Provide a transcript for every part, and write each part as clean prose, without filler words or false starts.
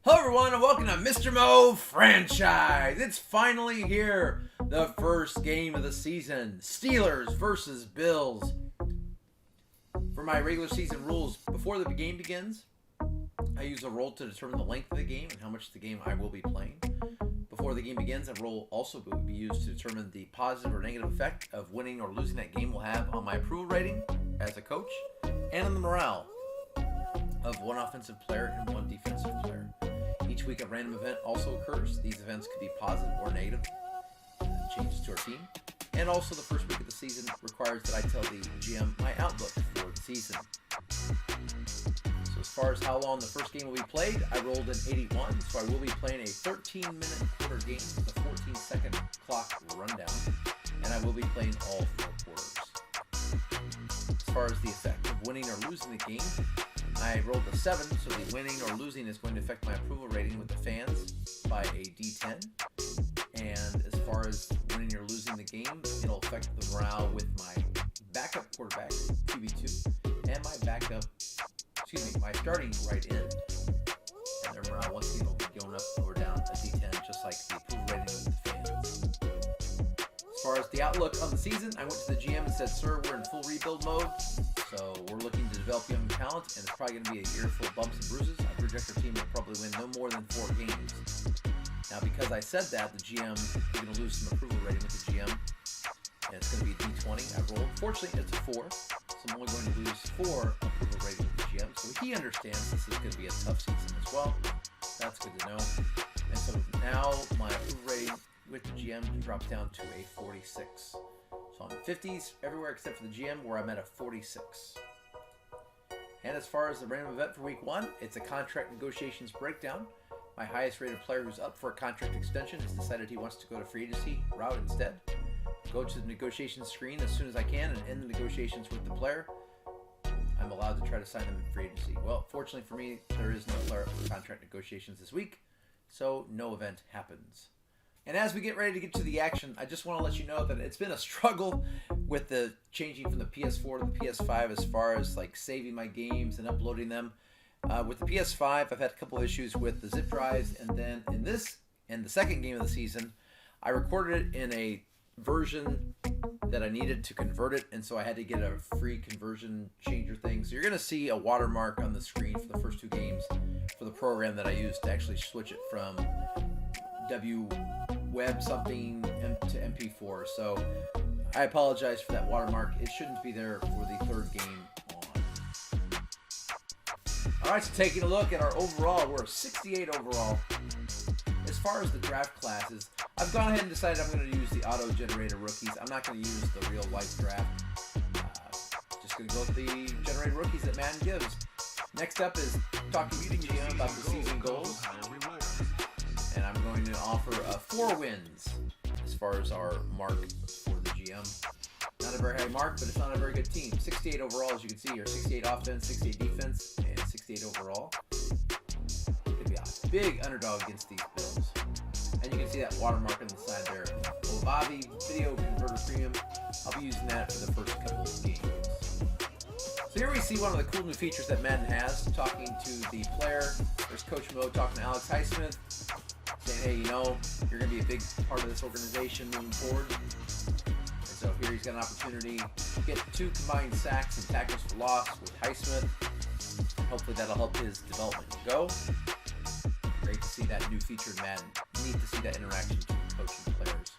Hello everyone and welcome to MrMoFranchise. It's finally here. The first game of the season. Steelers versus Bills. For my regular season rules, before the game begins, I use a roll to determine the length of the game and how much of the game I will be playing. Before the game begins, a roll also will be used to determine the positive or negative effect of winning or losing that game will have on my approval rating as a coach and on the morale of one offensive player and one defensive player. Each week a random event also occurs. These events could be positive or negative changes to our team. And also the first week of the season requires that I tell the GM my outlook for the season. So as far as how long the first game will be played, I rolled an 81, so I will be playing a 13-minute quarter game with a 14-second clock rundown, and I will be playing all 4 quarters. As far as the effect of winning or losing the game, I rolled a 7, so the winning or losing is going to affect my approval rating with the fans by a D10. And as far as winning or losing the game, it'll affect the morale with my backup quarterback, QB2, and my my starting right end. And their morale once again will be going up or down a D10, just like the approval rating with the fans. As far as the outlook on the season, I went to the GM and said, "Sir, we're in full rebuild mode. So we're looking to develop young talent, and it's probably going to be a year full of bumps and bruises. I project our team will probably win no more than 4 games." Now, because I said that, the GM is going to lose some approval rating with the GM, and it's going to be a D20. I rolled. Fortunately, it's a 4, so I'm only going to lose 4 approval rating with the GM. So he understands this is going to be a tough season as well. That's good to know. And so now my approval rating with the GM drops down to a 46. So I'm 50s everywhere except for the GM, where I'm at a 46. And as far as the random event for week 1, it's a contract negotiations breakdown. My highest rated player who's up for a contract extension has decided he wants to go to free agency route instead. Go to the negotiations screen as soon as I can and end the negotiations with the player. I'm allowed to try to sign them in free agency. Well, fortunately for me, there is no player up for contract negotiations this week, so no event happens. And as we get ready to get to the action, I just want to let you know that it's been a struggle with the changing from the PS4 to the PS5 as far as like saving my games and uploading them. With the PS5, I've had a couple of issues with the zip drives, and then in the second game of the season, I recorded it in a version that I needed to convert it, and so I had to get a free conversion changer thing. So you're going to see a watermark on the screen for the first 2 games for the program that I used to actually switch it from web something to MP4. So I apologize for that watermark. It shouldn't be there for the 3rd game on. Alright, so taking a look at our overall, we're 68 overall. As far as the draft classes, I've gone ahead and decided I'm going to use the auto-generated rookies. I'm not going to use the real-life draft. Just going to go with the generated rookies that Madden gives. Next up is talking to the GM about the season goals. And I'm going to offer 4 wins as far as our mark for the GM. Not a very high mark, but it's not a very good team. 68 overall, as you can see here. 68 offense, 68 defense, and 68 overall. Could be a big underdog against these Bills. And you can see that watermark on the side there. Ovavi Video Converter Premium. I'll be using that for the first couple of games. So here we see one of the cool new features that Madden has. Talking to the player. There's Coach Mo talking to Alex Highsmith, saying, "Hey, you know, you're going to be a big part of this organization moving forward." And so here he's got an opportunity to get 2 combined sacks and tackles for loss with Highsmith. Hopefully that'll help his development go. Great to see that new feature in Madden. Neat to see that interaction between coach and players.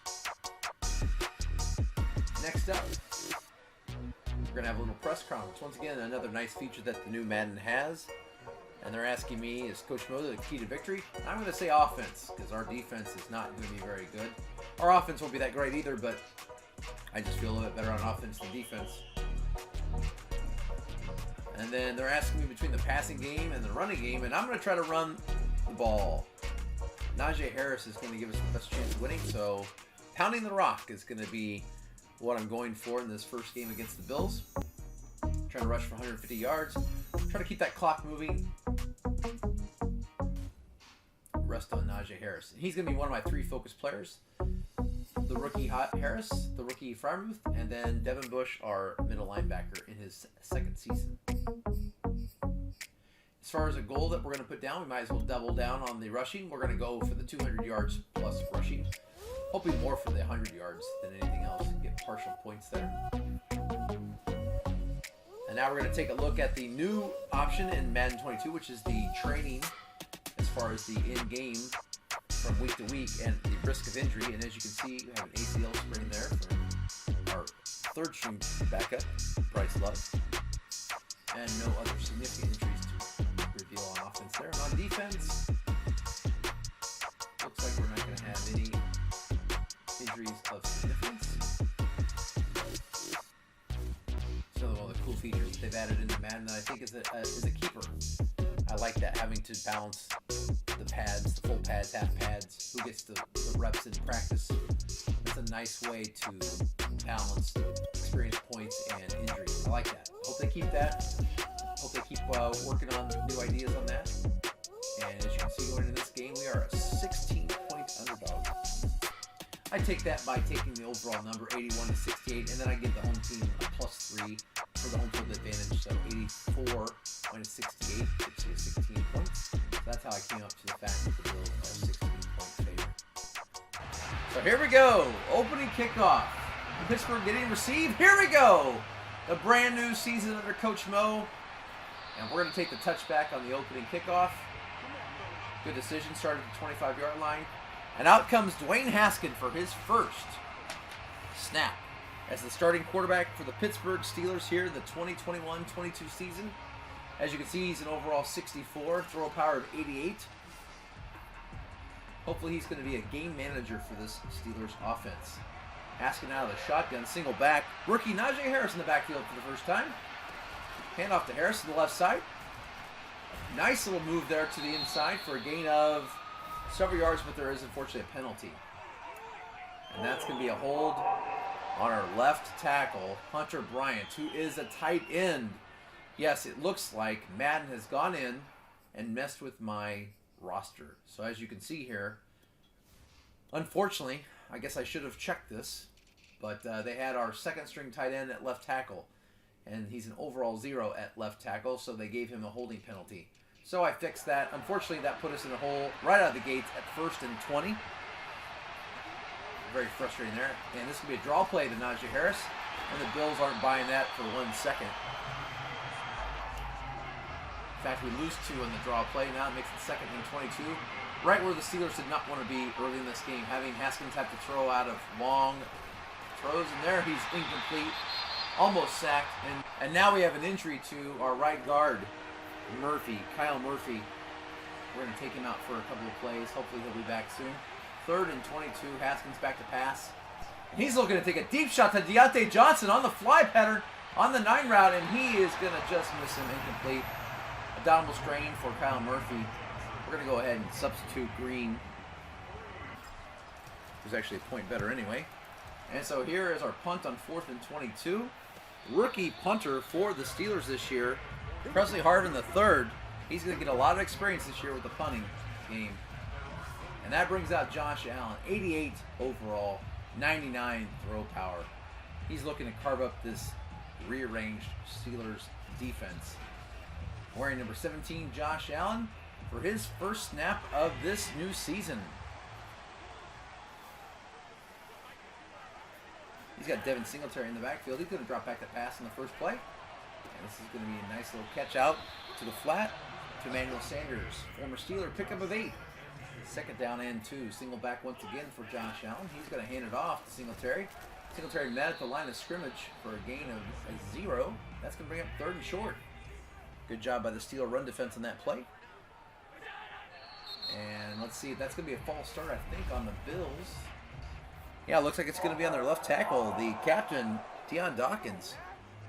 Next up, we're going to have a little press conference. Once again, another nice feature that the new Madden has. And they're asking me, is Coach Mo the key to victory? I'm going to say offense, because our defense is not going to be very good. Our offense won't be that great either, but I just feel a little bit better on offense than defense. And then they're asking me between the passing game and the running game, and I'm going to try to run the ball. Najee Harris is going to give us the best chance of winning, so pounding the rock is going to be what I'm going for in this first game against the Bills. Trying to rush for 150 yards. Try to keep that clock moving. Rest on Najee Harris. And he's going to be one of my 3 focus players. The rookie Harris, the rookie Frymuth, and then Devin Bush, our middle linebacker in his 2nd season. As far as a goal that we're going to put down, we might as well double down on the rushing. We're going to go for the 200 yards plus rushing. Hoping more for the 100 yards than anything else. Get partial points there. And now we're going to take a look at the new option in Madden 22, which is the training as far as the in-game from week to week and the risk of injury. And as you can see, we have an ACL sprain there for our third string backup, Bryce Love. And no other significant injuries to reveal on offense there. And on defense, looks like we're not going to have any injuries of significance. It's another one of the cool features that they've added into Madden that I think is a keeper. I like that, having to balance the pads, the full pads, half pads, who gets the reps in practice. It's a nice way to balance experience points and injuries. I like that. Hope they keep that. Hope they keep working on new ideas on that. And as you can see, going into this game, we are a 16-point underdog. I take that by taking the overall number, 81 to 68, and then I give the home team a +3 for the home field advantage. So 84 minus 68 gets you 16 points. So that's how I came up to the fact that the Bills are 16-point favorite. So here we go. Opening kickoff. Pittsburgh getting received. Here we go. The brand new season under Coach Mo. And we're going to take the touchback on the opening kickoff. Good decision. Started at the 25-yard line. And out comes Dwayne Haskins for his first snap as the starting quarterback for the Pittsburgh Steelers here in the 2021-22 season. As you can see, he's an overall 64, throw power of 88. Hopefully he's going to be a game manager for this Steelers offense. Haskins out of the shotgun, single back. Rookie Najee Harris in the backfield for the first time. Hand off to Harris to the left side. Nice little move there to the inside for a gain of several yards, but there is unfortunately a penalty. And that's going to be a hold on our left tackle, Hunter Bryant, who is a tight end. Yes, it looks like Madden has gone in and messed with my roster. So as you can see here, unfortunately, I guess I should have checked this, but they had our second string tight end at left tackle, and he's an overall 0 at left tackle, so they gave him a holding penalty. So I fixed that. Unfortunately, that put us in a hole right out of the gates at 1st and 20. Very frustrating there. And this could be a draw play to Najee Harris, and the Bills aren't buying that for 1 second. In fact, we lose 2 on the draw play. Now it makes it 2nd and 22. Right where the Steelers did not want to be early in this game, having Haskins have to throw out of long throws. And there he's incomplete, almost sacked. And now we have an injury to our right guard, Kyle Murphy. We're going to take him out for a couple of plays. Hopefully he'll be back soon. 3rd and 22. Haskins back to pass. And he's looking to take a deep shot to Deontay Johnson on the fly pattern on the 9 route, and he is going to just miss him, incomplete. Abdominal strain for Kyle Murphy. We're going to go ahead and substitute Green, who's actually a point better anyway. And so here is our punt on 4th and 22. Rookie punter for the Steelers this year, Presley Harvin III. He's going to get a lot of experience this year with the punting game. And that brings out Josh Allen, 88 overall, 99 throw power. He's looking to carve up this rearranged Steelers defense. Wearing number 17, Josh Allen, for his first snap of this new season. He's got Devin Singletary in the backfield. He's going to drop back the pass in the first play. And this is going to be a nice little catch out to the flat to Emmanuel Sanders, former Steeler, pickup of 8. 2nd down and 2. Single back once again for Josh Allen. He's going to hand it off to Singletary. Singletary met at the line of scrimmage for a gain of a 0. That's going to bring up 3rd and short. Good job by the Steeler run defense on that play. And let's see, that's going to be a false start, I think, on the Bills. Yeah, it looks like it's going to be on their left tackle, the captain, Deion Dawkins.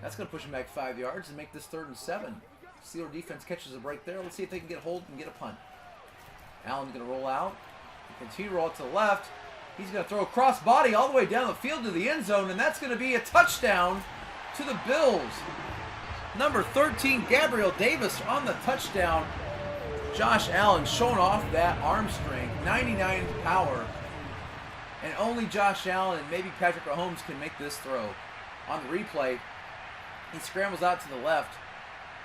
That's going to push him back 5 yards and make this 3rd and 7. Steeler defense catches a break there. Let's see if they can get a hold and get a punt. Allen's going to roll out. Continue to roll to the left. He's going to throw a cross body all the way down the field to the end zone, and that's going to be a touchdown to the Bills. Number 13, Gabriel Davis on the touchdown. Josh Allen showing off that arm strength, 99 power. And only Josh Allen and maybe Patrick Mahomes can make this throw. On the replay, he scrambles out to the left,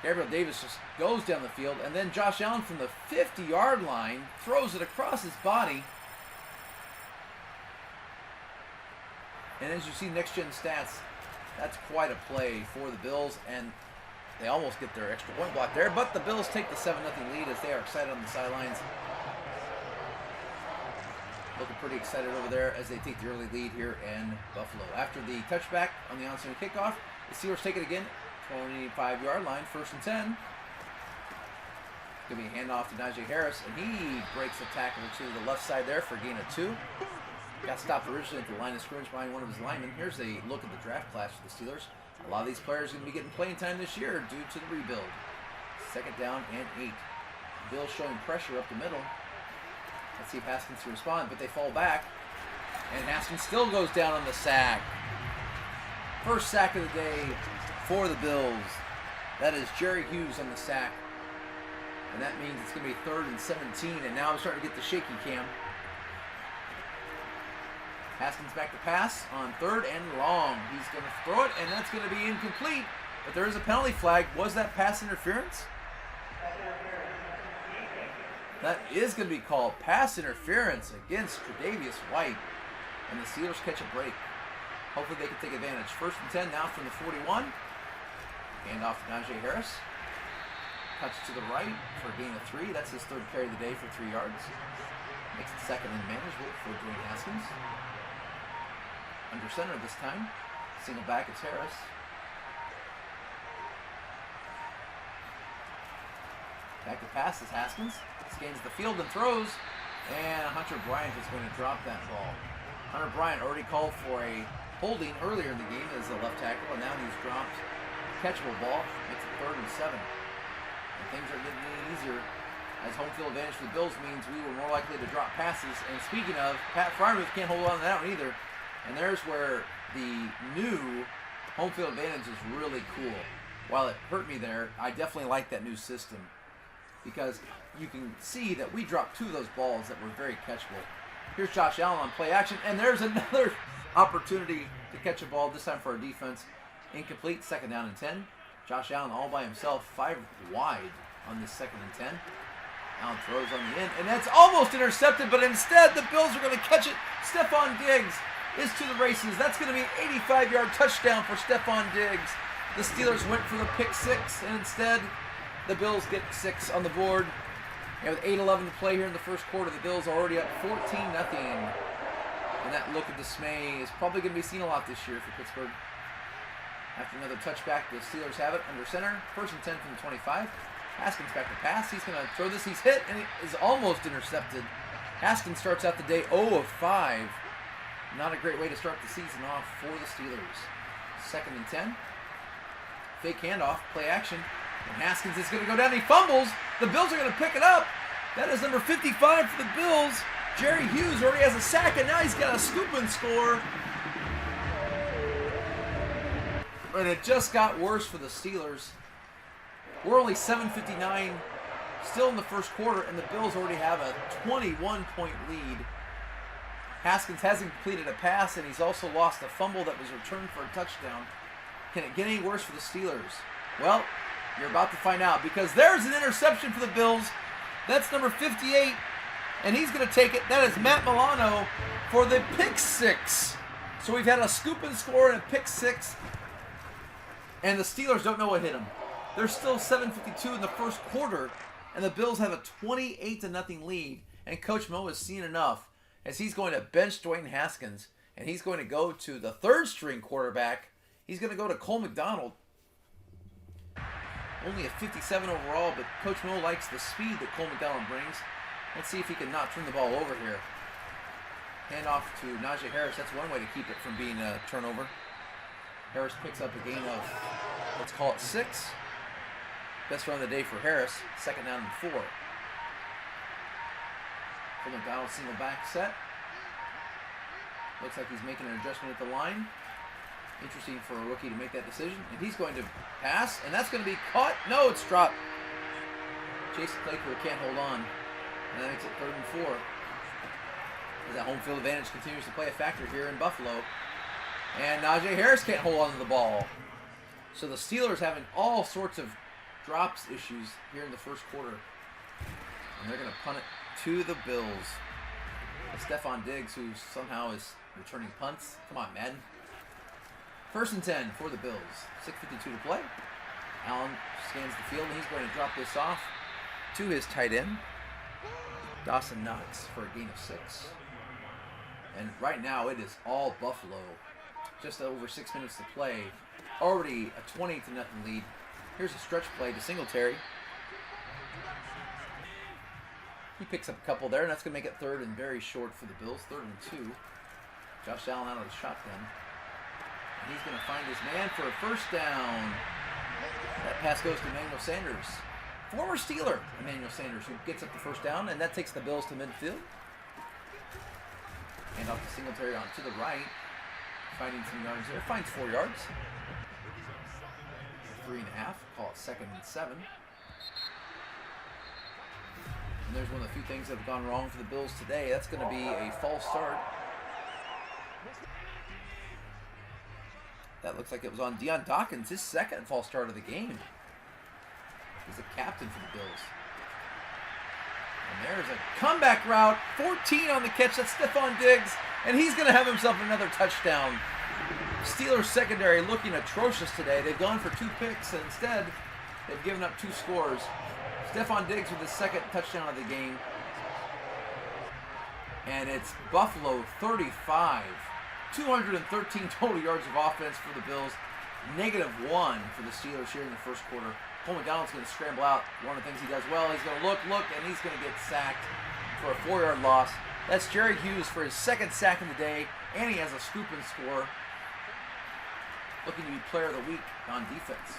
Gabriel Davis just goes down the field, and then Josh Allen from the 50-yard line throws it across his body. And as you see next-gen stats, that's quite a play for the Bills, and they almost get their extra point block there, but the Bills take the 7-0 lead as they are excited on the sidelines. Looking pretty excited over there as they take the early lead here in Buffalo. After the touchback on the onside kickoff, the Steelers take it again. 25-yard line, 1st and 10. Going to be a handoff to Najee Harris, and he breaks the tackle to the left side there for a gain of 2. Got stopped originally at the line of scrimmage behind one of his linemen. Here's a look at the draft class for the Steelers. A lot of these players are going to be getting playing time this year due to the rebuild. 2nd down and 8. Bills showing pressure up the middle. Let's see if Haskins can respond, but they fall back. And Haskins still goes down on the sack. First sack of the day for the Bills. That is Jerry Hughes on the sack. And that means it's going to be 3rd and 17. And now I'm starting to get the shaky cam. Haskins back to pass on 3rd and long. He's going to throw it, and that's going to be incomplete. But there is a penalty flag. Was that pass interference? That is going to be called pass interference against Tre'Davious White. And the Steelers catch a break. Hopefully they can take advantage. 1st and 10 now from the 41. Hand off to Najee Harris. Cuts to the right for a gain of 3. That's his 3rd carry of the day for 3 yards. Makes it 2nd and manageable for Dwayne Haskins. Under center this time. Single back is Harris. Back to pass is Haskins. Scans the field and throws. And Hunter Bryant is going to drop that ball. Hunter Bryant already called for a holding earlier in the game as the left tackle, and now he's dropped a catchable ball. Makes it 3rd and 7. And things are getting easier as home field advantage for the Bills means we were more likely to drop passes. And speaking of, Pat Freiermuth can't hold on to that one either. And there's where the new home field advantage is really cool. While it hurt me there, I definitely like that new system because you can see that we dropped 2 of those balls that were very catchable. Here's Josh Allen on play action, and there's another opportunity to catch a ball, this time for our defense. Incomplete, 2nd down and 10. Josh Allen all by himself, 5 wide on this 2nd and 10. Allen throws on the end, and that's almost intercepted, but instead the Bills are going to catch it. Stephon Diggs is to the races. That's going to be an 85-yard touchdown for Stephon Diggs. The Steelers went for the pick 6, and instead the Bills get 6 on the board. And with 8:11 to play here in the first quarter, the Bills are already up 14-0. And that look of dismay is probably going to be seen a lot this year for Pittsburgh. After another touchback, the Steelers have it under center. 1st and 10 from the 25. Haskins back to pass. He's going to throw this. He's hit, and it is almost intercepted. Haskins starts out the day 0 of 5. Not a great way to start the season off for the Steelers. 2nd and 10. Fake handoff, play action. And Haskins is going to go down. He fumbles. The Bills are going to pick it up. That is number 55 for the Bills. Jerry Hughes already has a sack, and now he's got a scoop and score. And it just got worse for the Steelers. We're only 7:59 still in the first quarter, and the Bills already have a 21-point lead. Haskins hasn't completed a pass, and he's also lost a fumble that was returned for a touchdown. Can it get any worse for the Steelers? Well, you're about to find out, because there's an interception for the Bills. That's number 58, and he's going to take it. That is Matt Milano for the pick 6. So we've had a scoop and score and a pick 6, and the Steelers don't know what hit them. There's still 7:52 in the first quarter, and the Bills have a 28-0 lead, and Coach Mo has seen enough as he's going to bench Dwayne Haskins, and he's going to go to the 3rd-string quarterback. He's going to go to Cole McDonald. Only a 57 overall, but Coach Mo likes the speed that Cole McDonald brings. Let's see if he can not turn the ball over here. Hand off to Najee Harris. That's one way to keep it from being a turnover. Harris picks up a gain of, let's call it 6. Best run of the day for Harris. 2nd down and 4. Cole McDonald single back set. Looks like he's making an adjustment at the line. Interesting for a rookie to make that decision. And he's going to pass, and that's going to be caught. No, it's dropped. Jason Claypool can't hold on. And that makes it 3rd and 4. As that home field advantage continues to play a factor here in Buffalo. And Najee Harris can't hold on to the ball. So the Steelers having all sorts of drops issues here in the first quarter. And they're going to punt it to the Bills. Stephon Diggs, who somehow is returning punts. Come on, Madden. 1st and 10 for the Bills. 6:52 to play. Allen scans the field, and he's going to drop this off to his tight end, Dawson Knox, for a gain of 6. And right now, it is all Buffalo. Just over 6 minutes to play. Already a 20-0 lead. Here's a stretch play to Singletary. He picks up a couple there, and that's going to make it 3rd and very short for the Bills. 3rd and 2. Josh Allen out of the shotgun. And he's going to find his man for a 1st down. That pass goes to Emmanuel Sanders. Former Steeler, Emmanuel Sanders, who gets up the 1st down, and that takes the Bills to midfield. And off to Singletary on to the right. Finding some yards there. Finds 4 yards. 3.5. Call it 2nd and 7. And there's one of the few things that have gone wrong for the Bills today. That's going to be a false start. That looks like it was on Deion Dawkins, his 2nd false start of the game. He's the captain for the Bills. And there's a comeback route. 14 on the catch. That's Stephon Diggs. And he's going to have himself another touchdown. Steelers secondary looking atrocious today. They've gone for 2 picks, and instead they've given up 2 scores. Stephon Diggs with his 2nd touchdown of the game. And it's Buffalo 35. 213 total yards of offense for the Bills. -1 for the Steelers here in the first quarter. Cole McDonald's going to scramble out. One of the things he does well, he's going to look, and he's going to get sacked for a 4-yard loss. That's Jerry Hughes for his 2nd sack of the day, and he has a scoop and score. Looking to be player of the week on defense.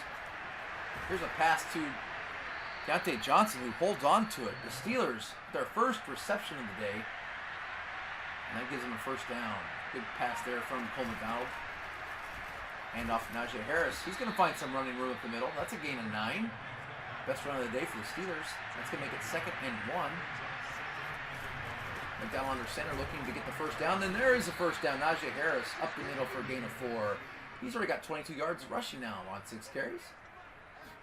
Here's a pass to Deontay Johnson, who holds on to it. The Steelers, their 1st reception of the day, and that gives them a 1st down. Good pass there from Cole McDonald. And off to Najee Harris. He's going to find some running room at the middle. That's a gain of 9. Best run of the day for the Steelers. That's going to make it 2nd and 1. McDonald under center looking to get the 1st down. Then there is a 1st down. Najee Harris up the middle for a gain of 4. He's already got 22 yards rushing now on 6 carries.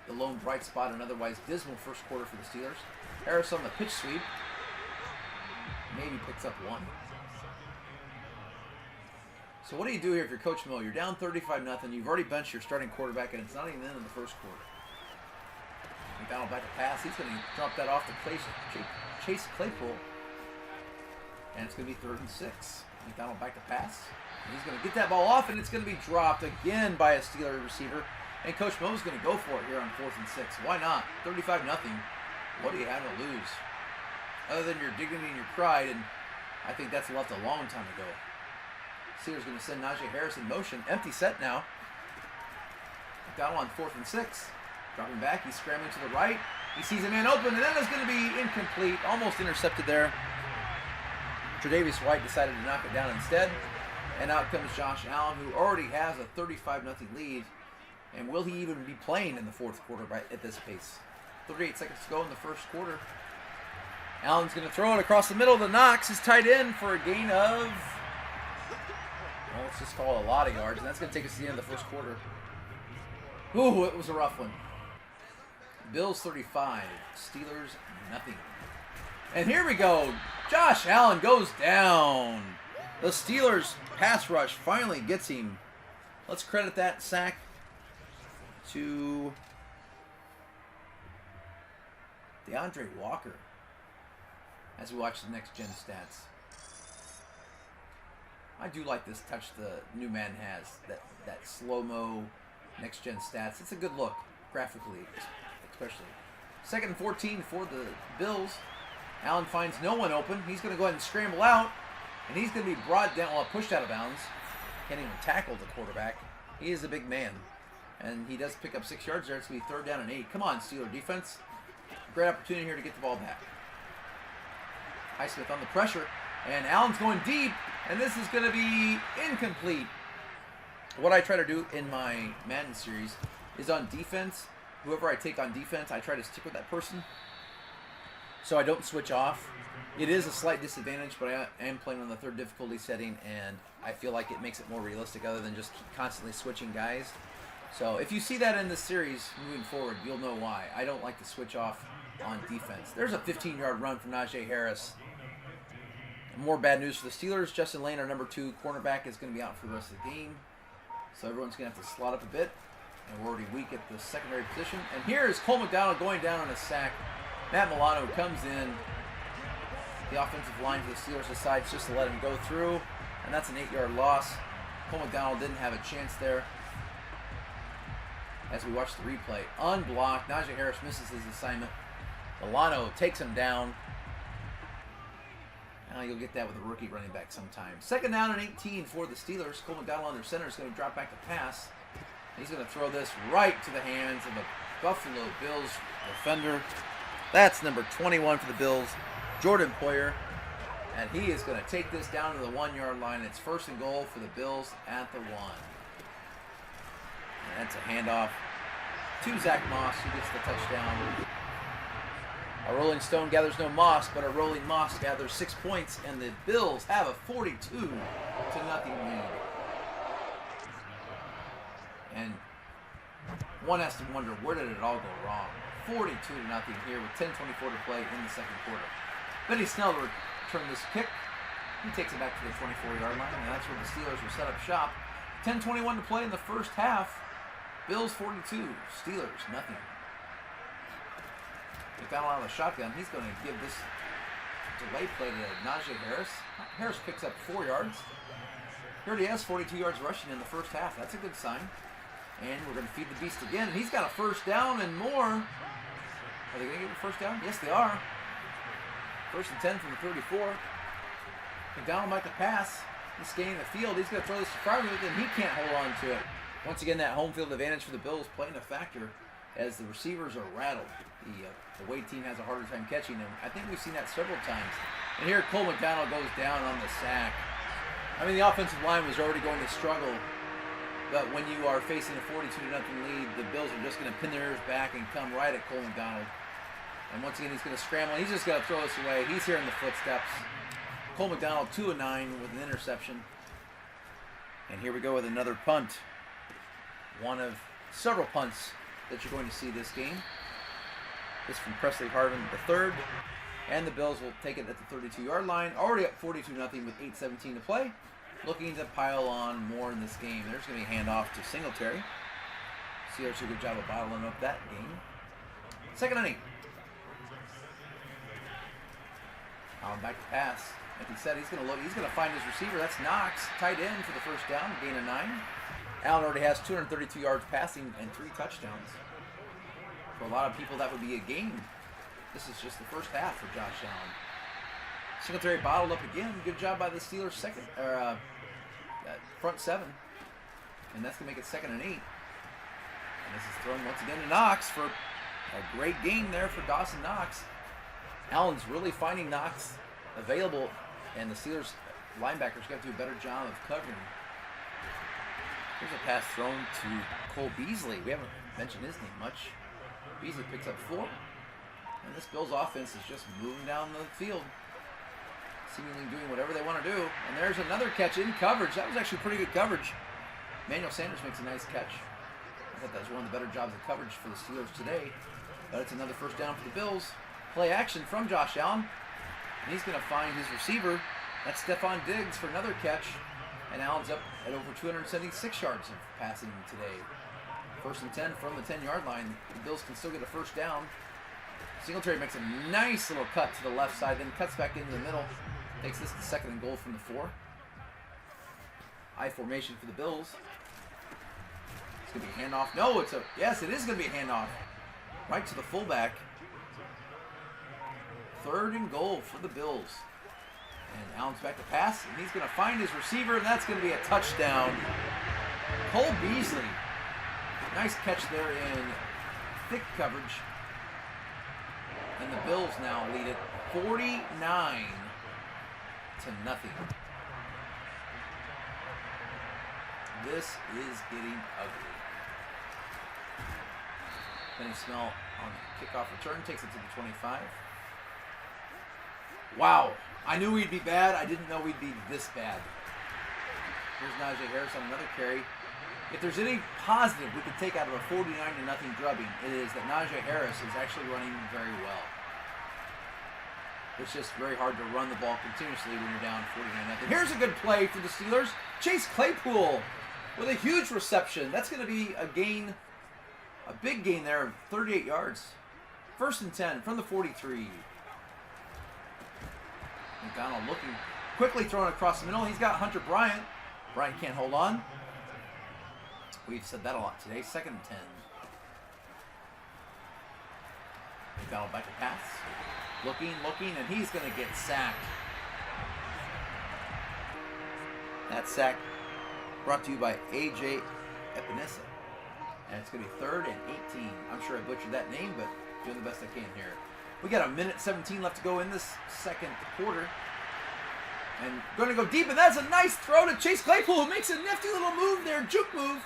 The lone bright spot, an otherwise dismal first quarter for the Steelers. Harris on the pitch sweep. Maybe picks up 1. So what do you do here if you're Coach Miller? You're down 35-0. You've already benched your starting quarterback, and it's not even in the first quarter. McDonald back to pass. He's going to drop that off to Chase Claypool. And it's going to be 3rd and 6. McDonald back to pass. And he's going to get that ball off, and it's going to be dropped again by a Steeler receiver. And Coach Mo's going to go for it here on 4th and 6. Why not? 35-0. What do you have to lose? Other than your dignity and your pride, and I think that's left a long time ago. Steelers going to send Najee Harris in motion. Empty set now. McDonald on 4th and 6. Dropping back. He's scrambling to the right. He sees a man open, and that is going to be incomplete. Almost intercepted there. Tre'Davious White decided to knock it down instead. And out comes Josh Allen, who already has a 35-0 lead. And will he even be playing in the 4th quarter at this pace? 38 seconds to go in the first quarter. Allen's going to throw it across the middle to Knox, his tight end, for a gain of, well, let's just call it a lot of yards. And that's going to take us to the end of the first quarter. Ooh, it was a rough one. Bills 35, Steelers nothing. And here we go. Josh Allen goes down. The Steelers pass rush finally gets him. Let's credit that sack to DeAndre Walker as we watch the next gen stats. I do like this touch the new man has, that slow-mo next gen stats. It's a good look graphically, especially. 2nd and 14 for the Bills. Allen finds no one open. He's going to go ahead and scramble out, and he's going to be brought down, well, pushed out of bounds. Can't even tackle the quarterback. He is a big man, and he does pick up 6 yards there. It's going to be 3rd down and 8. Come on, Steeler defense. Great opportunity here to get the ball back. Highsmith on the pressure, and Allen's going deep, and this is going to be incomplete. What I try to do in my Madden series is on defense, whoever I take on defense, I try to stick with that person so I don't switch off. It is a slight disadvantage, but I am playing on the 3rd difficulty setting, and I feel like it makes it more realistic other than just constantly switching guys. So if you see that in this series moving forward, you'll know why. I don't like to switch off on defense. There's a 15-yard run from Najee Harris. More bad news for the Steelers. Justin Lane, our number 2 cornerback, is going to be out for the rest of the game. So everyone's going to have to slot up a bit. And we're already weak at the secondary position. And here is Cole McDonald going down on a sack. Matt Milano comes in. The offensive line for the Steelers decides just to let him go through. And that's an 8-yard loss. Cole McDonald didn't have a chance there. As we watch the replay, unblocked. Najee Harris misses his assignment. Milano takes him down. Now you'll get that with a rookie running back sometime. 2nd down and 18 for the Steelers. Cole McDonald on their center is going to drop back to pass. He's going to throw this right to the hands of a Buffalo Bills defender. That's number 21 for the Bills, Jordan Poyer. And he is going to take this down to the 1-yard line. It's 1st and goal for the Bills at the 1. And that's a handoff to Zach Moss, who gets the touchdown. A Rolling Stone gathers no moss, but a Rolling Moss gathers 6 points, and the Bills have a 42-0 lead. And one has to wonder, where did it all go wrong? 42-0 here with 10:24 to play in the second quarter. Benny Snell to return this kick. He takes it back to the 24-yard line, and that's where the Steelers will set up shop. 10:21 to play in the first half. Bills 42, Steelers nothing. McDonald out of the shotgun. He's going to give this delay play to Najee Harris. Harris picks up 4 yards. He already has 42 yards rushing in the first half. That's a good sign. And we're going to feed the beast again. And he's got a 1st down and more. Are they going to get a 1st down? Yes, they are. 1st and 10 from the 34. McDonald might have pass. He's gaining the field. He's going to throw this to Fargo, and he can't hold on to it. Once again, that home field advantage for the Bills playing a factor as the receivers are rattled. The away team has a harder time catching them. I think we've seen that several times. And here Cole McDonald goes down on the sack. I mean, the offensive line was already going to struggle. But when you are facing a 42-0 lead, the Bills are just going to pin their ears back and come right at Cole McDonald. And once again, he's going to scramble. He's just going to throw this away. He's hearing the footsteps. Cole McDonald 2 of 9 with an interception. And here we go with another punt. One of several punts that you're going to see this game. This from Presley Harvin III. And the Bills will take it at the 32-yard line. Already up 42-0 with 8:17 to play. Looking to pile on more in this game. There's going to be a handoff to Singletary. Steelers do a good job of bottling up that game. 2nd and 8. Back to pass. Like he said, he's going to look. He's going to find his receiver. That's Knox, tight end for the 1st down, gain of 9. Allen already has 232 yards passing and 3 touchdowns. For a lot of people, that would be a game. This is just the first half for Josh Allen. Singletary bottled up again. Good job by the Steelers front 7. And that's going to make it 2nd and 8. And this is thrown once again to Knox for a great game there for Dawson Knox. Allen's really finding Knox available, and the Steelers linebackers got to do a better job of covering. Here's a pass thrown to Cole Beasley. We haven't mentioned his name much. Beasley picks up 4. And this Bills offense is just moving down the field, seemingly doing whatever they want to do. And there's another catch in coverage. That was actually pretty good coverage. Emmanuel Sanders makes a nice catch. I thought that was one of the better jobs of coverage for the Steelers today. But it's another 1st down for the Bills. Play action from Josh Allen. And he's going to find his receiver. That's Stephon Diggs for another catch. And Allen's up at over 276 yards of passing today. 1st and 10 from the 10-yard line. The Bills can still get a 1st down. Singletary makes a nice little cut to the left side, then cuts back into the middle. Takes this to 2nd and goal from the 4. I formation for the Bills. It's going to be a handoff. No, yes, it is going to be a handoff. Right to the fullback. 3rd and goal for the Bills. And Allen's back to pass, and he's going to find his receiver, and that's going to be a touchdown. Cole Beasley. Nice catch there in thick coverage. And the Bills now lead it 49-0. This is getting ugly. Benny Snell on kickoff return takes it to the 25. Wow. I knew we'd be bad. I didn't know we'd be this bad. Here's Najee Harris on another carry. if there's any positive we can take out of a 49-0 drubbing, it is that Najee Harris is actually running very well. It's just very hard to run the ball continuously when you're down 49-0. Here's a good play for the Steelers. Chase Claypool with a huge reception. That's going to be a gain, a big gain there of 38 yards. 1st and 10 from the 43. McDonald looking, quickly throwing across the middle. He's got Hunter Bryant. Bryant can't hold on. We've said that a lot today. 2nd and 10. McDonald back to pass. Looking, and he's going to get sacked. That sack brought to you by A.J. Epinesa. And it's going to be 3rd and 18. I'm sure I butchered that name, but doing the best I can here. We got 1:17 left to go in this second quarter. And going to go deep, and that's a nice throw to Chase Claypool, who makes a nifty little move there, juke move.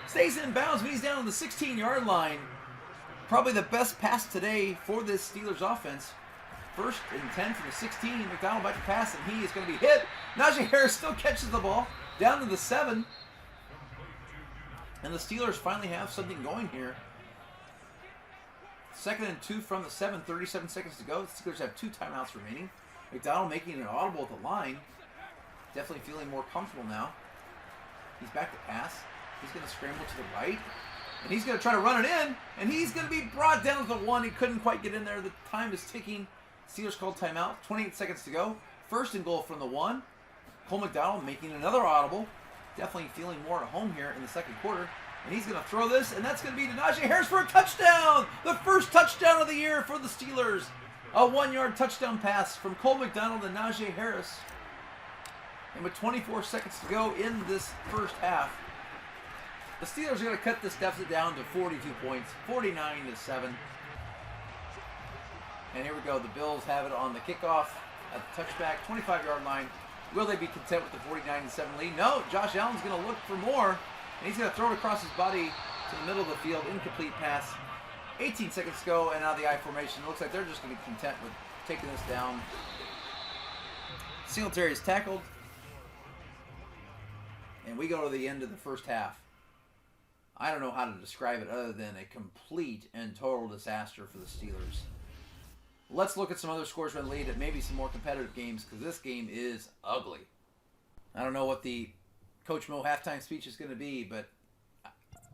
Stays in bounds, but he's down on the 16-yard line. Probably the best pass today for this Steelers offense. 1st and 10 from the 16. McDonald back to pass, and he is going to be hit. Najee Harris still catches the ball down to the 7. And the Steelers finally have something going here. 2nd and 2 from the 7, 37 seconds to go. The Steelers have 2 timeouts remaining. McDonald making an audible at the line. Definitely feeling more comfortable now. He's back to pass. He's going to scramble to the right. And he's going to try to run it in. And he's going to be brought down to the 1. He couldn't quite get in there. The time is ticking. Steelers called timeout. 28 seconds to go. 1st and goal from the 1. Cole McDonald making another audible. Definitely feeling more at home here in the second quarter. And he's going to throw this, and that's going to be to Najee Harris for a touchdown! The first touchdown of the year for the Steelers. A 1-yard touchdown pass from Cole McDonald and Najee Harris. And with 24 seconds to go in this first half, the Steelers are going to cut this deficit down to 42 points, 49-7. And here we go. The Bills have it on the kickoff at the touchback, 25-yard line. Will they be content with the 49-7 lead? No, Josh Allen's going to look for more. And he's going to throw it across his body to the middle of the field. Incomplete pass. 18 seconds to go, and now the I formation. It looks like they're just going to be content with taking this down. Singletary is tackled. And we go to the end of the first half. I don't know how to describe it other than a complete and total disaster for the Steelers. Let's look at some other scores run lead at maybe some more competitive games, because this game is ugly. I don't know what the Coach Mo halftime speech is going to be, but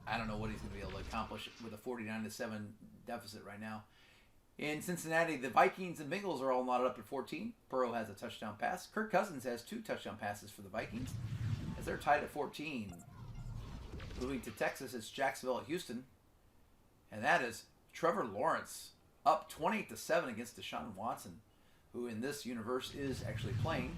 I don't know what he's going to be able to accomplish with a 49-7 deficit right now. In Cincinnati, the Vikings and Bengals are all knotted up at 14. Burrow has a touchdown pass. Kirk Cousins has 2 touchdown passes for the Vikings, as they're tied at 14. Moving to Texas, it's Jacksonville at Houston. And that is Trevor Lawrence up 28-7 against Deshaun Watson, who in this universe is actually playing.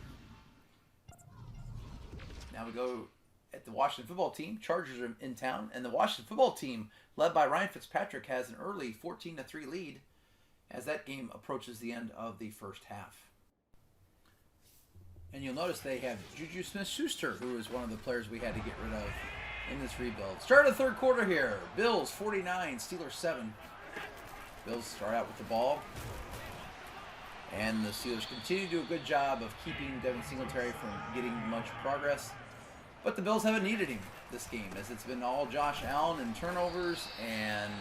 Now we go at the Washington football team. Chargers are in town, and the Washington football team, led by Ryan Fitzpatrick, has an early 14-3 lead as that game approaches the end of the first half. And you'll notice they have Juju Smith-Schuster, who is one of the players we had to get rid of in this rebuild. Start of the third quarter here. Bills 49, Steelers 7. Bills start out with the ball. And the Steelers continue to do a good job of keeping Devin Singletary from getting much progress. But the Bills haven't needed him this game, as it's been all Josh Allen and turnovers, and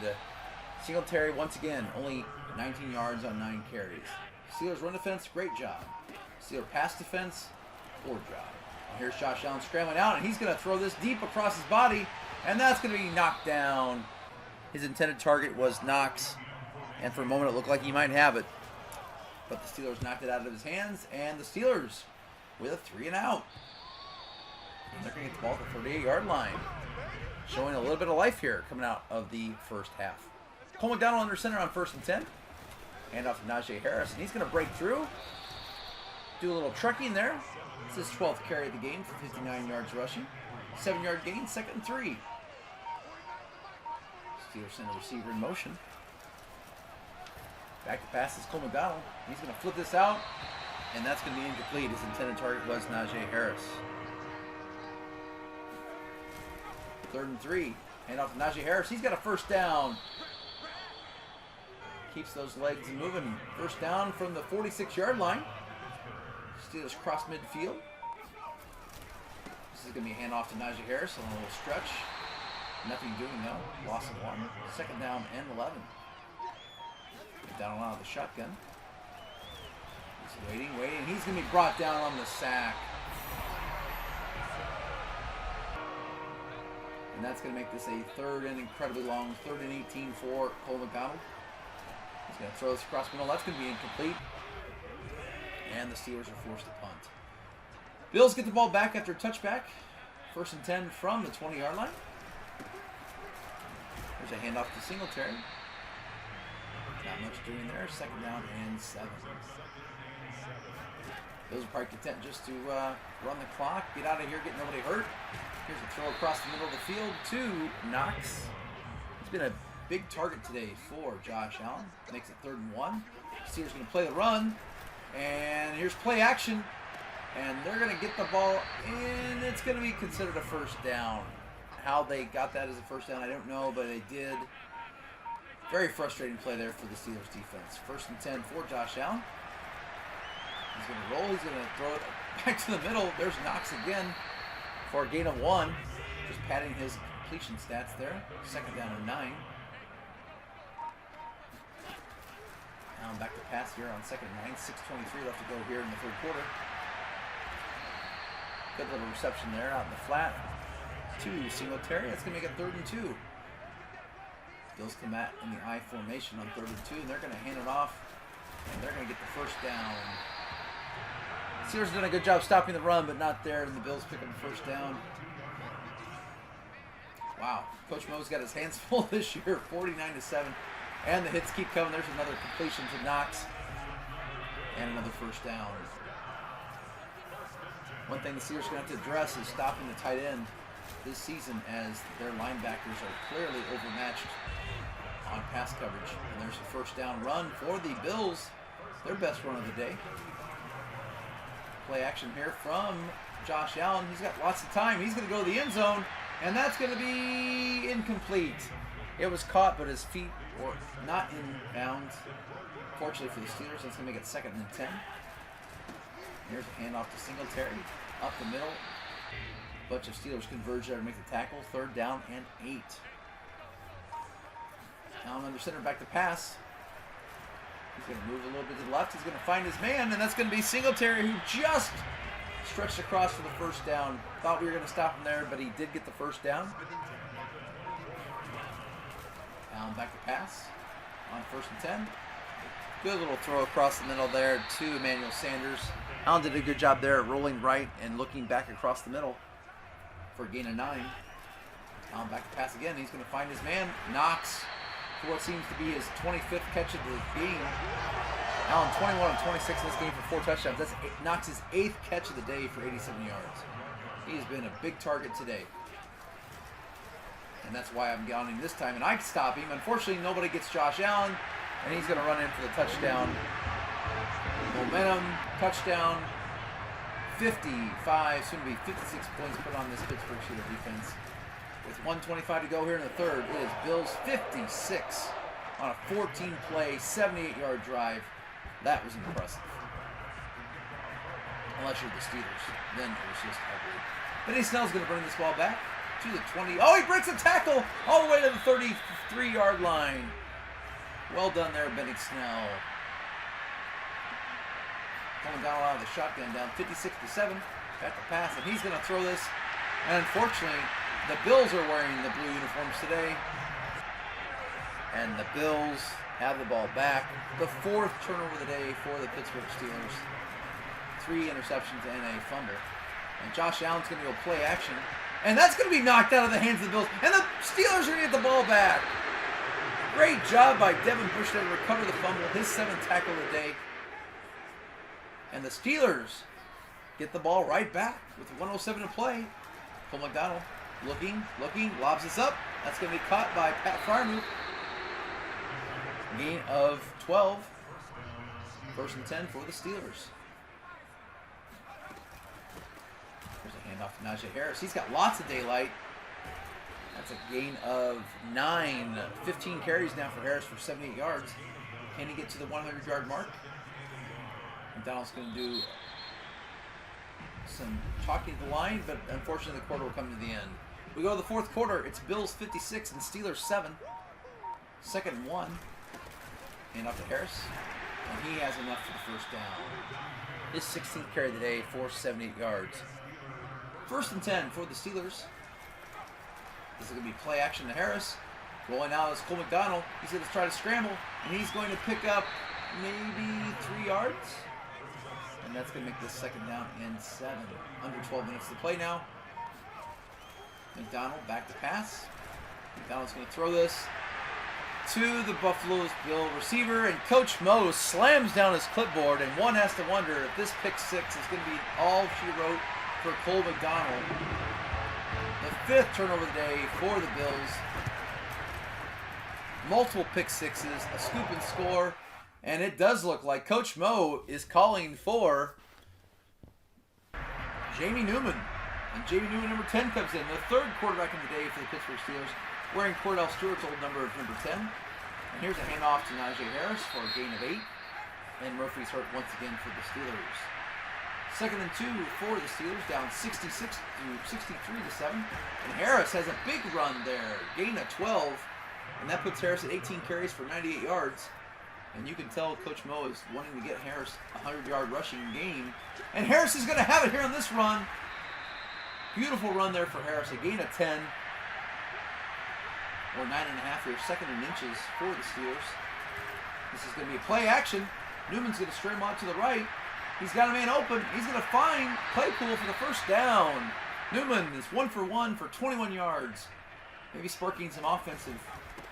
Singletary, once again, only 19 yards on 9 carries. Steelers run defense, great job. Steelers pass defense, poor job. And here's Josh Allen scrambling out, and he's going to throw this deep across his body, and that's going to be knocked down. His intended target was Knox, and for a moment it looked like he might have it. But the Steelers knocked it out of his hands, and the Steelers with a 3-and-out. And they're going to get the ball at the 38-yard line. Showing a little bit of life here coming out of the first half. Cole McDonald under center on 1st and 10. Hand off to Najee Harris, and he's going to break through. Do a little trucking there. It's his 12th carry of the game for 59 yards rushing. 7-yard gain, 2nd and 3. Steelers send a receiver in motion. Back to pass is Cole McDonald. He's going to flip this out, and that's going to be incomplete. His intended target was Najee Harris. 3rd and 3. Hand off to Najee Harris. He's got a first down. Keeps those legs moving. First down from the 46-yard line. Steelers cross midfield. This is going to be a handoff to Najee Harris on a little stretch. Nothing doing, no. Loss of 1. Second down and 11. McDonald out of the shotgun. He's waiting. He's going to be brought down on the sack. And that's going to make this a third and incredibly long 3rd and 18 for Cole McDonald. He's going to throw this across the middle. That's going to be incomplete. And the Steelers are forced to punt. Bills get the ball back after a touchback. 1st and 10 from the 20-yard line. There's a handoff to Singletary. Not much doing there. 2nd down and 7. Bills are probably content just to run the clock, get out of here, get nobody hurt. Here's a throw across the middle of the field to Knox. He's been a big target today for Josh Allen. Makes it 3rd and 1. Steelers going to play the run. And here's play action. And they're going to get the ball in. It's going to be considered a 1st down. How they got that as a 1st down, I don't know, but they did. Very frustrating play there for the Steelers defense. 1st and 10 for Josh Allen. He's going to roll. He's going to throw it back to the middle. There's Knox again for a gain of 1. Just padding his completion stats there. 2nd down and 9. Now back to pass here on 2nd and 9. 6:23 left to go here in the 3rd quarter. Good little reception there out in the flat to Singletary. That's going to make it 3rd and 2. Bills come out in the I formation on 3rd and 2, and they're going to hand it off, and they're going to get the 1st down. Steelers done a good job stopping the run, but not there, and the Bills pick up the 1st down. Wow, Coach Mo's got his hands full this year, 49-7, and the hits keep coming. There's another completion to Knox, and another 1st down. One thing the Steelers are going to have to address is stopping the tight end this season, as their linebackers are clearly overmatched on pass coverage. And there's a 1st down run for the Bills, their best run of the day. Play action here from Josh Allen. He's got lots of time. He's going to go to the end zone, and that's going to be incomplete. It was caught, but his feet were not in bounds. Fortunately for the Steelers, that's going to make it 2nd and 10. Here's a handoff to Singletary, up the middle. A bunch of Steelers converge there to make the tackle. 3rd down and 8. Allen under center, back to pass. He's going to move a little bit to the left. He's going to find his man, and that's going to be Singletary, who just stretched across for the 1st down. Thought we were going to stop him there, but he did get the 1st down. Allen back to pass on 1st and 10. Good little throw across the middle there to Emmanuel Sanders. Allen did a good job there, rolling right and looking back across the middle for a gain of 9. Allen back to pass again. He's going to find his man, Knox, for what seems to be his 25th catch of the game. Allen 21 of 26 in this game for 4 touchdowns. That's Knox's 8th catch of the day for 87 yards. He has been a big target today. And that's why I'm gone him this time, and I can stop him. Unfortunately, nobody gets Josh Allen, and he's going to run in for the touchdown. Momentum, touchdown, 55, soon to be 56 points put on this Pittsburgh Steelers defense. With 1:25 to go here in the 3rd, it is Bills 56 on a 14-play, 78-yard drive. That was impressive. Unless you're the Steelers, then it was just ugly. Benny Snell's going to bring this ball back to the 20. Oh, he breaks a tackle all the way to the 33-yard line. Well done there, Benny Snell. Pulling down out of the shotgun, down 56-7. Got the pass, and he's going to throw this. And unfortunately, the Bills are wearing the blue uniforms today. And the Bills have the ball back. The 4th turnover of the day for the Pittsburgh Steelers. 3 interceptions and a fumble. And Josh Allen's going to go play action. And that's going to be knocked out of the hands of the Bills. And the Steelers are going to get the ball back. Great job by Devin Bush there to recover the fumble. His 7th tackle of the day. And the Steelers get the ball right back with 1:07 to play. Cole McDonald looking, lobs this up. That's going to be caught by Pat Freiermuth. Gain of 12. 1st and 10 for the Steelers. There's a handoff to Najee Harris. He's got lots of daylight. That's a gain of 9. 15 carries now for Harris for 78 yards. Can he get to the 100-yard mark? McDonald's going to do some talking to the line, but unfortunately the quarter will come to the end. We go to the fourth quarter. It's Bills 56 and Steelers 7. Second and 1. And up to Harris. And he has enough for the first down. His 16th carry of the day, 478 yards. First and 10 for the Steelers. This is going to be play action to Harris. Rolling out is Cole McDonald. He's going to try to scramble. And he's going to pick up maybe 3 yards. And that's going to make this second down and 7. Under 12 minutes to play now. McDonald back to pass. McDonald's going to throw this to the Buffalo Bill receiver, and Coach Mo slams down his clipboard, and one has to wonder if this pick 6 is going to be all she wrote for Cole McDonald. The 5th turnover of the day for the Bills. Multiple pick 6s, a scoop and score, and it does look like Coach Mo is calling for Jamie Newman. And Jamie Newman, number 10, comes in. The 3rd quarterback of the day for the Pittsburgh Steelers, wearing Cordell Stewart's old number of number 10. And here's a handoff to Najee Harris for a gain of 8. And Murphy's hurt once again for the Steelers. Second and 2 for the Steelers, down 63 to 7. And Harris has a big run there, gain of 12. And that puts Harris at 18 carries for 98 yards. And you can tell Coach Mo is wanting to get Harris a 100-yard rushing game. And Harris is going to have it here on this run. Beautiful run there for Harris, a gain of 10. Or 9.5 here, second in inches for the Steelers. This is going to be a play action. Newman's going to scramble out to the right. He's got a man open. He's going to find Claypool for the first down. Newman is 1 for 1 for 21 yards. Maybe sparking some offensive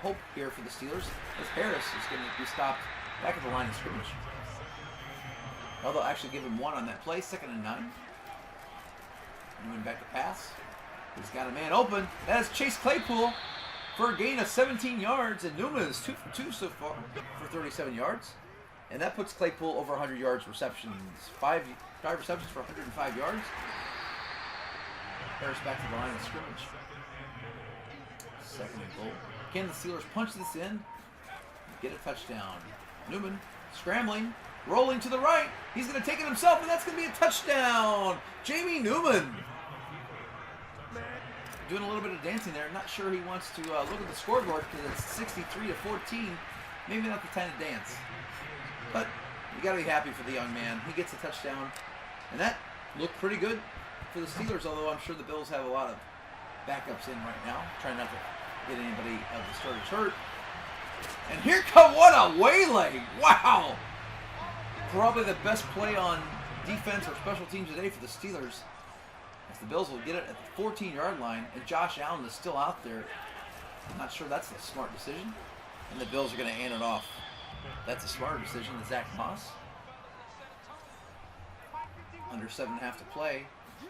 hope here for the Steelers, as Harris is going to be stopped back at the line of scrimmage. Well, they'll actually give him 1 on that play, second and 9. Newman back to pass. He's got a man open. That is Chase Claypool for a gain of 17 yards, and Newman is 2 for 2 so far for 37 yards. And that puts Claypool over 100 yards receptions. 5 receptions for 105 yards. Harris back to the line of scrimmage. Second and goal. Can the Steelers punch this in? Get a touchdown. Newman scrambling, rolling to the right. He's going to take it himself, and that's going to be a touchdown. Jamie Newman doing a little bit of dancing there. Not sure he wants to look at the scoreboard because it's 63 to 14. Maybe not the time to dance. But you got to be happy for the young man. He gets a touchdown, and that looked pretty good for the Steelers, although I'm sure the Bills have a lot of backups in right now, trying not to get anybody of the starters hurt. And here come, what a waylay! Wow! Probably the best play on defense or special teams today for the Steelers, as the Bills will get it at the 14-yard line, and Josh Allen is still out there. I'm not sure that's a smart decision, and the Bills are going to hand it off. That's a smarter decision than Zach Moss. Under 7.5 to play.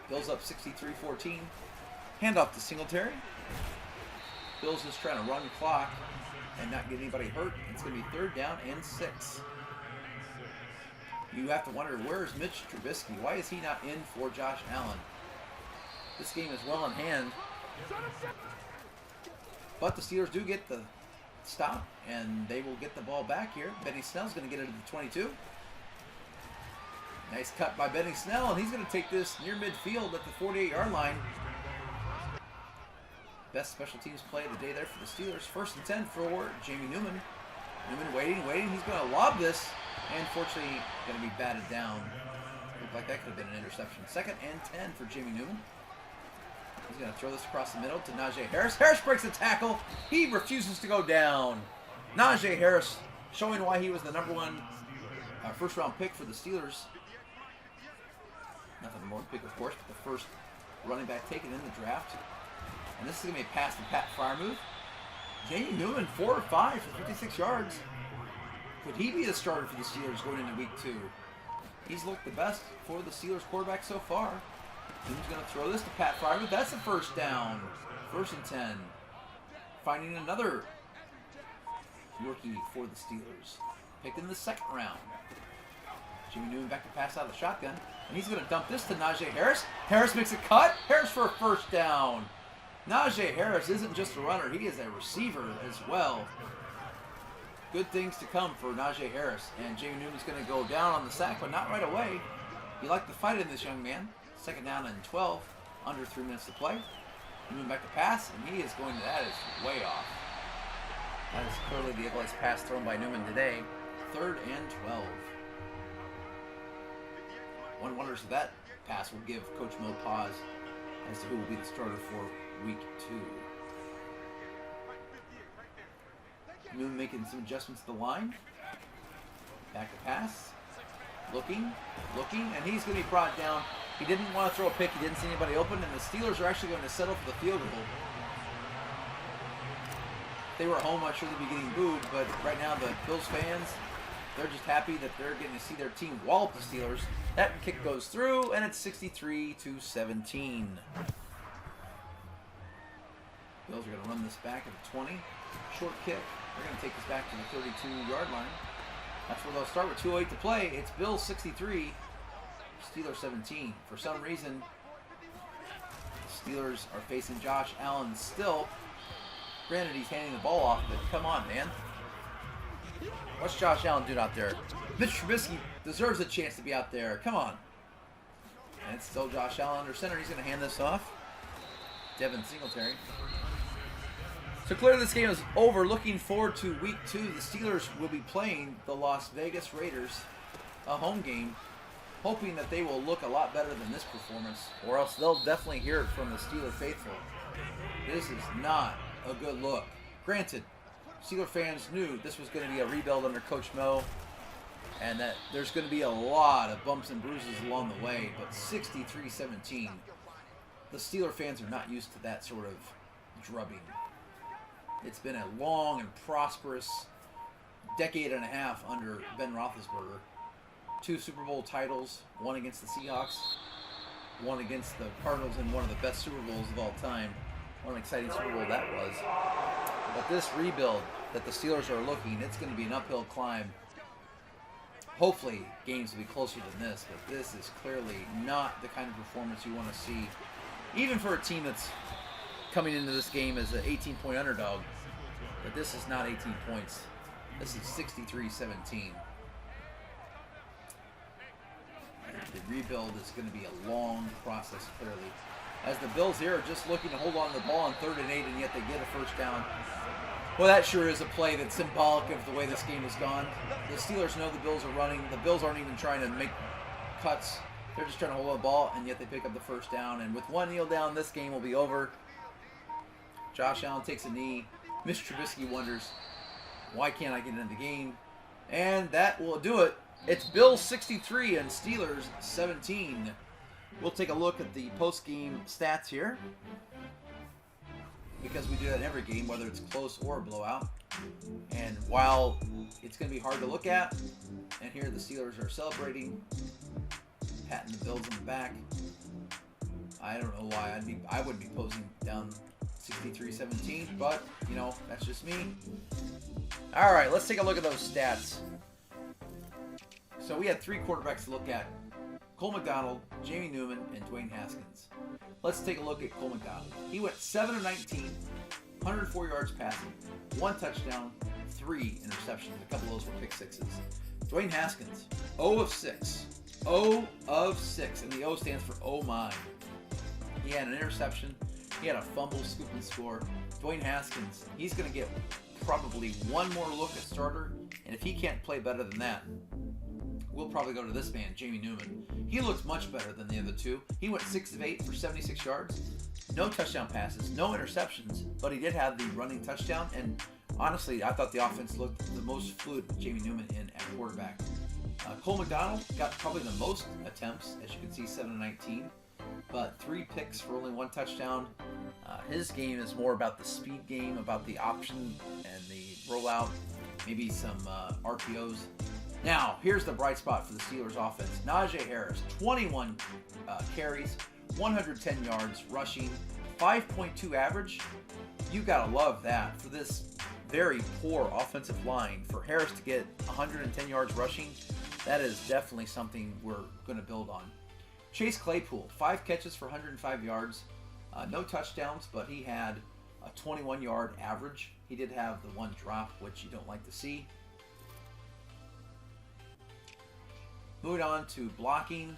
Bills up 63-14. Handoff to Singletary. Bills just trying to run the clock and not get anybody hurt. It's going to be 3rd down and 6. You have to wonder, where is Mitch Trubisky? Why is he not in for Josh Allen? This game is well in hand. But the Steelers do get the stop, and they will get the ball back here. Benny Snell's going to get it to the 22. Nice cut by Benny Snell, and he's going to take this near midfield at the 48-yard line. Best special teams play of the day there for the Steelers. 1st and 10 for Jamie Newman. Newman waiting. He's going to lob this, and fortunately going to be batted down. Looked like that could have been an interception. 2nd and 10 for Jamie Newman. He's going to throw this across the middle to Najee Harris. Harris breaks the tackle. He refuses to go down. Najee Harris showing why he was the number 1 first-round pick for the Steelers. Nothing more pick, of course, but the first running back taken in the draft. And this is going to be a pass to Pat Freiermuth. Jamie Newman, 4 or 5 for 56 yards. Could he be the starter for the Steelers going into week 2? He's looked the best for the Steelers quarterback so far. Newman's going to throw this to Pat Freiermuth. That's a first down. 1st and 10. Finding another rookie for the Steelers. Picked in the 2nd round. Jimmy Newman back to pass out of the shotgun. And he's going to dump this to Najee Harris. Harris makes a cut. Harris for a first down. Najee Harris isn't just a runner. He is a receiver as well. Good things to come for Najee Harris. And Jamie Newman's going to go down on the sack, but not right away. You like the fight in this young man. 2nd down and 12. Under 3 minutes to play. Moving back to pass, and he is going to, that is way off. That is clearly the ugliest pass thrown by Newman today. 3rd and 12. One wonders if that pass will give Coach Mo pause as to who will be the starter for week 2. Newman making some adjustments to the line. Back to pass. Looking, and he's going to be brought down. He didn't want to throw a pick. He didn't see anybody open, and the Steelers are actually going to settle for the field goal. If they were at home, I'm sure they'd be getting booed, but right now the Bills fans, they're just happy that they're getting to see their team wallop the Steelers. That kick goes through, and it's 63-17. Bills are going to run this back at the 20. Short kick. They're going to take this back to the 32-yard line. That's where they'll start with 2:08 to play. It's Bills 63, Steelers 17. For some reason, the Steelers are facing Josh Allen still. Granted, he's handing the ball off, but come on, man. What's Josh Allen doing out there? Mitch Trubisky deserves a chance to be out there. Come on. And it's still Josh Allen under center. He's going to hand this off. Devin Singletary. So clearly this game is over. Looking forward to week 2. The Steelers will be playing the Las Vegas Raiders, a home game, hoping that they will look a lot better than this performance, or else they'll definitely hear it from the Steeler faithful. This is not a good look. Granted, Steeler fans knew this was going to be a rebuild under Coach Mo, and that there's going to be a lot of bumps and bruises along the way, but 63-17, the Steeler fans are not used to that sort of drubbing. It's been a long and prosperous decade and a half under Ben Roethlisberger. 2 Super Bowl titles, one against the Seahawks, one against the Cardinals in one of the best Super Bowls of all time. What an exciting Super Bowl that was. But this rebuild that the Steelers are looking, it's going to be an uphill climb. Hopefully games will be closer than this, but this is clearly not the kind of performance you want to see, even for a team that's coming into this game as an 18-point underdog. But this is not 18 points. This is 63-17. The rebuild is going to be a long process, clearly. As the Bills here are just looking to hold on to the ball on 3rd and 8, and yet they get a first down. Well, that sure is a play that's symbolic of the way this game has gone. The Steelers know the Bills are running. The Bills aren't even trying to make cuts. They're just trying to hold on the ball, and yet they pick up the first down. And with one kneel down, this game will be over. Josh Allen takes a knee. Mitch Trubisky wonders, why can't I get into the game? And that will do it. It's Bills 63 and Steelers 17. We'll take a look at the post-game stats here, because we do that in every game, whether it's close or a blowout. And while it's going to be hard to look at, and here the Steelers are celebrating, patting the Bills on the back, I don't know why I wouldn't be posing down 63-17, but, you know, that's just me. All right, let's take a look at those stats. So we had 3 quarterbacks to look at: Cole McDonald, Jamie Newman, and Dwayne Haskins. Let's take a look at Cole McDonald. He went 7 of 19, 104 yards passing, 1 touchdown, 3 interceptions. A couple of those were pick sixes. Dwayne Haskins, 0 of 6. 0 of 6, and the O stands for oh my. He had an interception. He had a fumble, scoop, and score. Dwayne Haskins, he's going to get probably one more look at starter, and if he can't play better than that, we'll probably go to this man, Jamie Newman. He looks much better than the other 2. He went 6 of 8 for 76 yards. No touchdown passes, no interceptions, but he did have the running touchdown, and honestly, I thought the offense looked the most fluid with Jamie Newman in at quarterback. Cole McDonald got probably the most attempts, as you can see, 7 of 19. But 3 picks for only 1 touchdown. His game is more about the speed game, about the option and the rollout, maybe some RPOs. Now, here's the bright spot for the Steelers offense. Najee Harris, 21 carries, 110 yards rushing, 5.2 average. You gotta love that for this very poor offensive line. For Harris to get 110 yards rushing, that is definitely something we're going to build on. Chase Claypool, 5 catches for 105 yards. No touchdowns, but he had a 21-yard average. He did have the 1 drop, which you don't like to see. Moving on to blocking.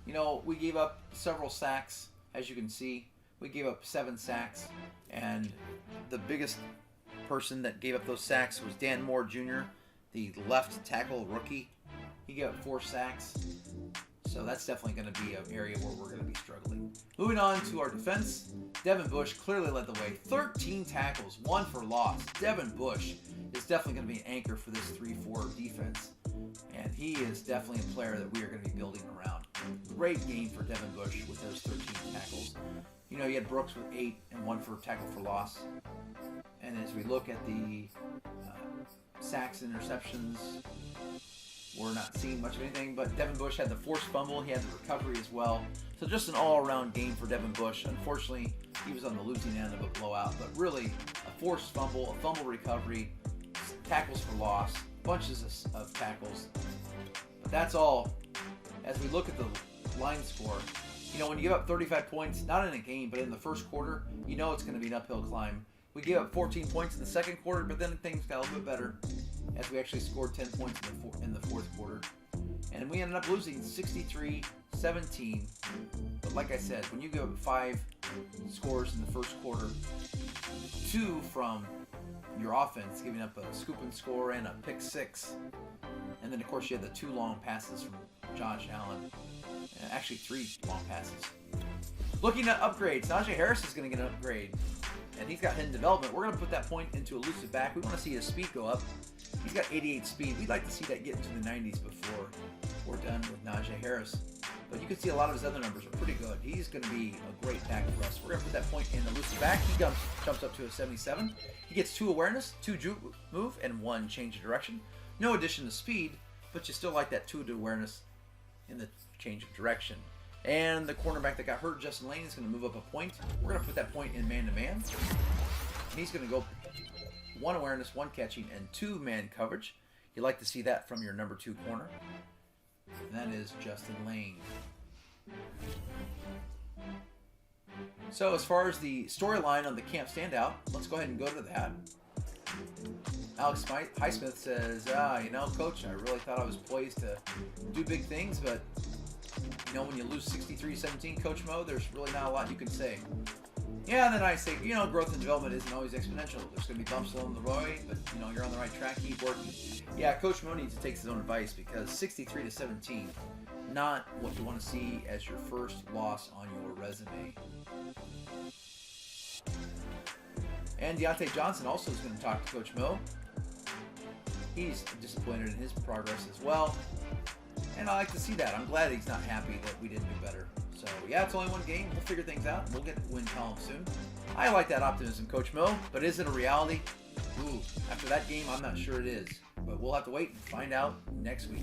You know, we gave up several sacks, as you can see. We gave up 7 sacks, and the biggest person that gave up those sacks was Dan Moore Jr., the left tackle rookie. He gave up 4 sacks. So that's definitely going to be an area where we're going to be struggling. Moving on to our defense, Devin Bush clearly led the way. 13 tackles, 1 for loss. Devin Bush is definitely going to be an anchor for this 3-4 defense. And he is definitely a player that we are going to be building around. Great game for Devin Bush with those 13 tackles. You know, you had Brooks with 8 and 1 for tackle for loss. And as we look at the sacks and interceptions, we're not seeing much of anything, but Devin Bush had the forced fumble. He had the recovery as well. So just an all-around game for Devin Bush. Unfortunately, he was on the losing end of a blowout, but really a forced fumble, a fumble recovery, tackles for loss, bunches of tackles. But that's all. As we look at the line score, you know, when you give up 35 points, not in a game, but in the first quarter, you know it's going to be an uphill climb. We gave up 14 points in the second quarter, but then things got a little bit better as we actually scored 10 points in the fourth quarter. And we ended up losing 63-17. But like I said, when you give up 5 scores in the first quarter, 2 from your offense, giving up a scoop and score and a pick 6. And then, of course, you had the 2 long passes from Josh Allen. Actually, 3 long passes. Looking at upgrades, Najee Harris is going to get an upgrade. And he's got hidden development. We're going to put that point into elusive back. We want to see his speed go up. He's got 88 speed. We'd like to see that get into the 90s before we're done with Najee Harris. But you can see a lot of his other numbers are pretty good. He's going to be a great tackle for us. We're going to put that point in elusive back. He jumps up to a 77. He gets 2 awareness, 2 juke move, and 1 change of direction. No addition to speed, but you still like that 2 to awareness in the change of direction. And the cornerback that got hurt, Justin Lane, is going to move up a point. We're going to put that point in man-to-man. And he's going to go 1 awareness, 1 catching, and 2 man coverage. You like to see that from your number 2 corner. And that is Justin Lane. So as far as the storyline on the camp standout, let's go ahead and go to that. Alex Highsmith says, you know, Coach, I really thought I was poised to do big things, but you know, when you lose 63-17, Coach Mo, there's really not a lot you can say. Yeah, and then I say, you know, growth and development isn't always exponential. There's going to be bumps along the way, but, you know, you're on the right track. Keep working. Yeah, Coach Mo needs to take his own advice because 63-17, not what you want to see as your first loss on your resume. And Deontay Johnson also is going to talk to Coach Mo. He's disappointed in his progress as well. And I like to see that. I'm glad he's not happy that we didn't do better. So, yeah, it's only 1 game. We'll figure things out. We'll get the win column soon. I like that optimism, Coach Mo. But is it a reality? Ooh, after that game, I'm not sure it is. But we'll have to wait and find out next week.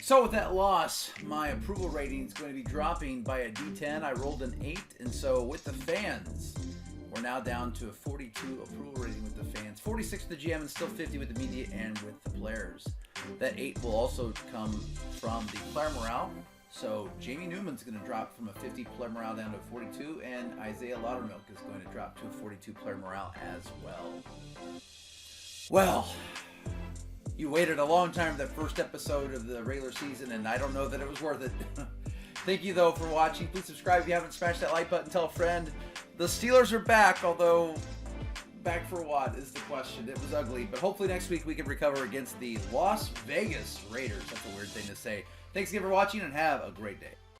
So with that loss, my approval rating is going to be dropping by a D10. I rolled an 8. And so with the fans, we're now down to a 42 approval rating with the fans. 46 with the GM and still 50 with the media and with the players. That 8 will also come from the player morale. So Jamie Newman's going to drop from a 50 player morale down to a 42, and Isaiah Loudermilk is going to drop to a 42 player morale as well. Well, you waited a long time for that first episode of the regular season, and I don't know that it was worth it. Thank you, though, for watching. Please subscribe if you haven't. Smash that like button. Tell a friend. The Steelers are back, although back for what is the question. It was ugly, but hopefully next week we can recover against the Las Vegas Raiders. That's a weird thing to say. Thanks again for watching, and have a great day.